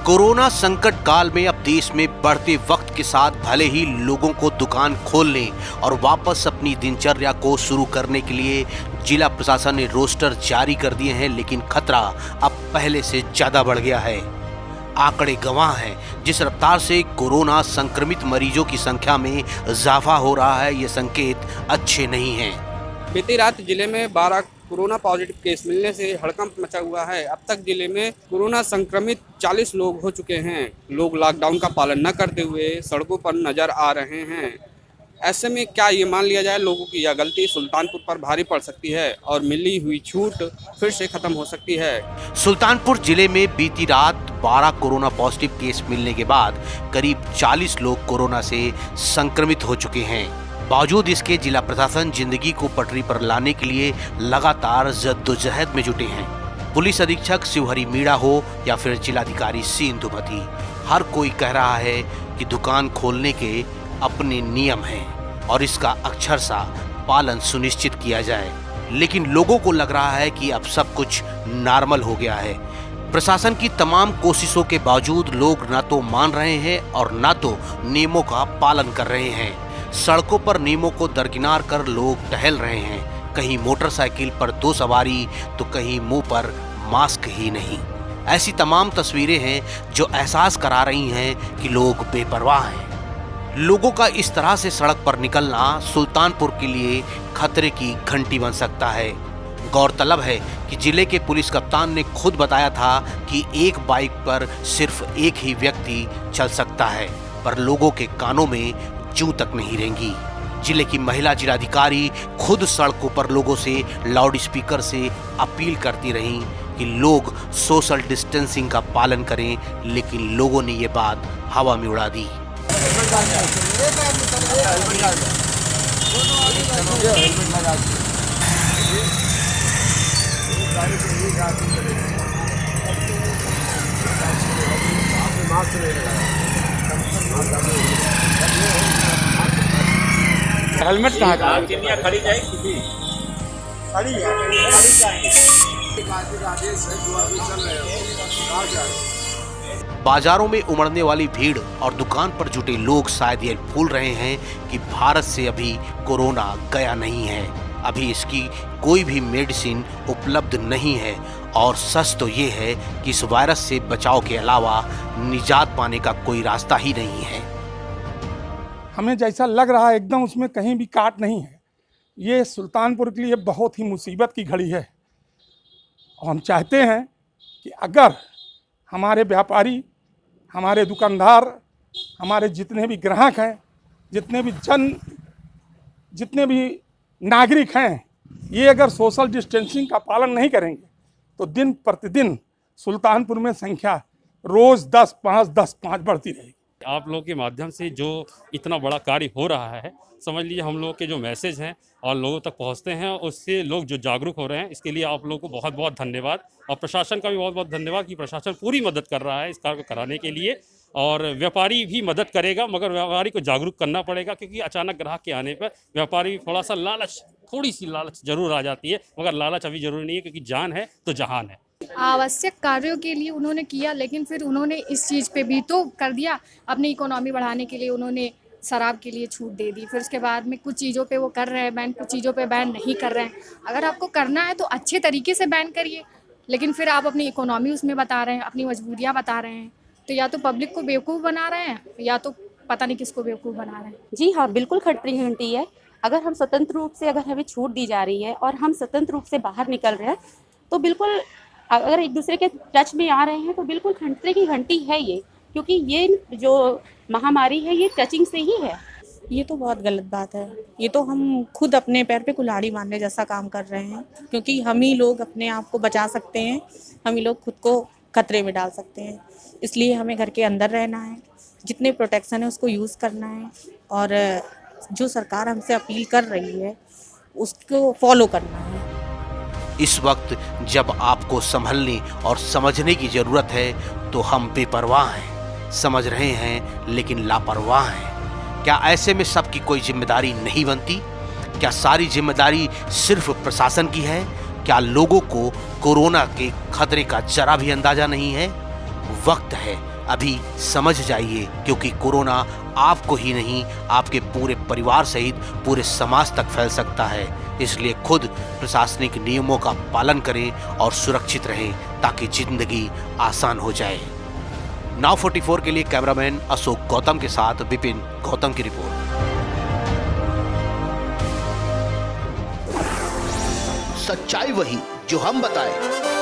Corona संकट काल में अब देश में बढ़ते वक्त के साथ भले ही लोगों को दुकान खोलने और वापस अपनी दिनचर्या को शुरू करने के लिए जिला प्रशासन ने रोस्टर जारी कर दिए हैं, लेकिन खतरा अब पहले से ज्यादा बढ़ गया है। आंकड़े गवाह हैं, जिस रफ्तार से कोरोना संक्रमित मरीजों की संख्या में इजाफा हो रहा है, ये संकेत अच्छे नहीं हैं। बीती रात जिले में 12 कोरोना पॉजिटिव केस मिलने से हड़कंप मचा हुआ है। अब तक जिले में कोरोना संक्रमित 40 लोग हो चुके हैं। लोग लॉकडाउन का पालन न करते हुए सड़कों पर नजर आ रहे हैं। ऐसे में क्या ये मान लिया जाए लोगों की यह गलती सुल्तानपुर पर भारी पड़ सकती है और मिली हुई छूट फिर से खत्म हो सकती है। सुल्तानपुर जिले में बीती रात 12 कोरोना पॉजिटिव केस मिलने के बाद करीब 40 लोग कोरोना से संक्रमित हो चुके हैं। बावजूद इसके जिला प्रशासन जिंदगी को पटरी पर लाने के लिए लगातार जद्दोजहद में जुटे हैं। पुलिस अधीक्षक शिवहरी मीणा हो या फिर जिलाधिकारी सी इंदुमती, हर कोई कह रहा है कि दुकान खोलने के अपने नियम हैं और इसका अक्षरशः पालन सुनिश्चित किया जाए, लेकिन लोगों को लग रहा है कि अब सब कुछ नॉर्मल हो गया है। प्रशासन की तमाम कोशिशों के बावजूद लोग ना तो मान रहे हैं और ना तो नियमों का पालन कर रहे हैं। सड़कों पर नियमों को दरकिनार कर लोग टहल रहे हैं, कहीं मोटरसाइकिल पर 2 सवारी तो कहीं मुंह पर मास्क ही नहीं। ऐसी तमाम तस्वीरें हैं जो एहसास करा रही हैं कि लोग बेपरवाह हैं। लोगों का इस तरह से सड़क पर निकलना सुल्तानपुर के लिए खतरे की घंटी बन सकता है। गौरतलब है कि जिले के पुलिस कप्तान ने खुद बताया था कि एक बाइक पर सिर्फ एक ही व्यक्ति चल सकता है, पर लोगों के कानों में जूं तक नहीं रेंगी। जिले की महिला जिलाधिकारी खुद सड़कों पर लोगों से लाउड स्पीकर से अपील करती रहीं कि लोग सोशल डिस्टेंसिंग का पालन करें, लेकिन लोगों ने ये बात हवा में उड़ा दी। हेलमेट कहाँ का? खड़ी जाएगी। बाजारों में उमड़ने वाली भीड़ और दुकान पर जुटे लोग शायद ये भूल रहे हैं कि भारत से अभी कोरोना गया नहीं है। अभी इसकी कोई भी मेडिसिन उपलब्ध नहीं है और सच तो ये है कि इस वायरस से बचाव के अलावा निजात पाने का कोई रास्ता ही नहीं है। हमें जैसा लग रहा है एकदम उसमें कहीं भी काट नहीं है। ये सुल्तानपुर के लिए बहुत ही मुसीबत की घड़ी है। हम चाहते हैं कि अगर हमारे व्यापारी, हमारे दुकानदार, हमारे जितने भी ग्राहक हैं, जितने भी नागरिक हैं, ये अगर सोशल डिस्टेंसिंग का पालन नहीं करेंगे तो दिन प्रतिदिन सुल्तानपुर में संख्या रोज़ 10-5 बढ़ती रहेगी। आप लोगों के माध्यम से जो इतना बड़ा कार्य हो रहा है, समझ लीजिए हम लोग के जो मैसेज हैं और लोगों तक पहुंचते हैं, उससे लोग जो जागरूक हो रहे हैं, इसके लिए आप लोगों को बहुत बहुत धन्यवाद। और प्रशासन का भी बहुत बहुत धन्यवाद कि प्रशासन पूरी मदद कर रहा है इस कार्य को कराने के लिए। और व्यापारी भी मदद करेगा, मगर व्यापारी को जागरूक करना पड़ेगा, क्योंकि अचानक ग्राहक के आने पर व्यापारी थोड़ा सा थोड़ी सी लालच जरूर आ जाती है, मगर लालच अभी जरूरी नहीं है, क्योंकि जान है तो जहान है। आवश्यक कार्यों के लिए उन्होंने किया, लेकिन फिर उन्होंने इस चीज़ पे भी तो कर दिया। अपनी इकोनॉमी बढ़ाने के लिए उन्होंने शराब के लिए छूट दे दी। फिर उसके बाद में कुछ चीज़ों पे वो कर रहे हैं बैन, कुछ चीज़ों पे बैन नहीं कर रहे हैं। अगर आपको करना है तो अच्छे तरीके से बैन करिए, लेकिन फिर आप अपनी इकोनॉमी उसमें बता रहे हैं, अपनी मजबूरियाँ बता रहे हैं, तो या तो पब्लिक को बेवकूफ़ बना रहे हैं या तो पता नहीं किसको बेवकूफ़ बना रहे हैं। जी हाँ, बिल्कुल खतरे की घंटी है। अगर हम स्वतंत्र रूप से, अगर हमें छूट दी जा रही है और हम स्वतंत्र रूप से बाहर निकल रहे हैं, तो बिल्कुल अगर एक दूसरे के टच में आ रहे हैं तो बिल्कुल खतरे की घंटी है ये, क्योंकि ये जो महामारी है ये टचिंग से ही है। ये तो बहुत गलत बात है। ये तो हम खुद अपने पैर पे कुल्हाड़ी मारने जैसा काम कर रहे हैं, क्योंकि हम ही लोग अपने आप को बचा सकते हैं, हम ही लोग खुद को खतरे में डाल सकते हैं। इसलिए हमें घर के अंदर रहना है, जितने प्रोटेक्शन है उसको यूज़ करना है, और जो सरकार हमसे अपील कर रही है उसको फॉलो करना है। इस वक्त जब आपको संभलने और समझने की जरूरत है तो हम बेपरवाह हैं, समझ रहे हैं लेकिन लापरवाह हैं। क्या ऐसे में सबकी कोई जिम्मेदारी नहीं बनती? क्या सारी जिम्मेदारी सिर्फ प्रशासन की है? क्या लोगों को कोरोना के खतरे का जरा भी अंदाजा नहीं है? वक्त है अभी समझ जाइए, क्योंकि कोरोना आपको ही नहीं आपके पूरे परिवार सहित पूरे समाज तक फैल सकता है। इसलिए खुद प्रशासनिक नियमों का पालन करें और सुरक्षित रहें ताकि जिंदगी आसान हो जाए। नाउ 44 के लिए कैमरामैन अशोक गौतम के साथ विपिन गौतम की रिपोर्ट। सच्चाई वही जो हम बताएं।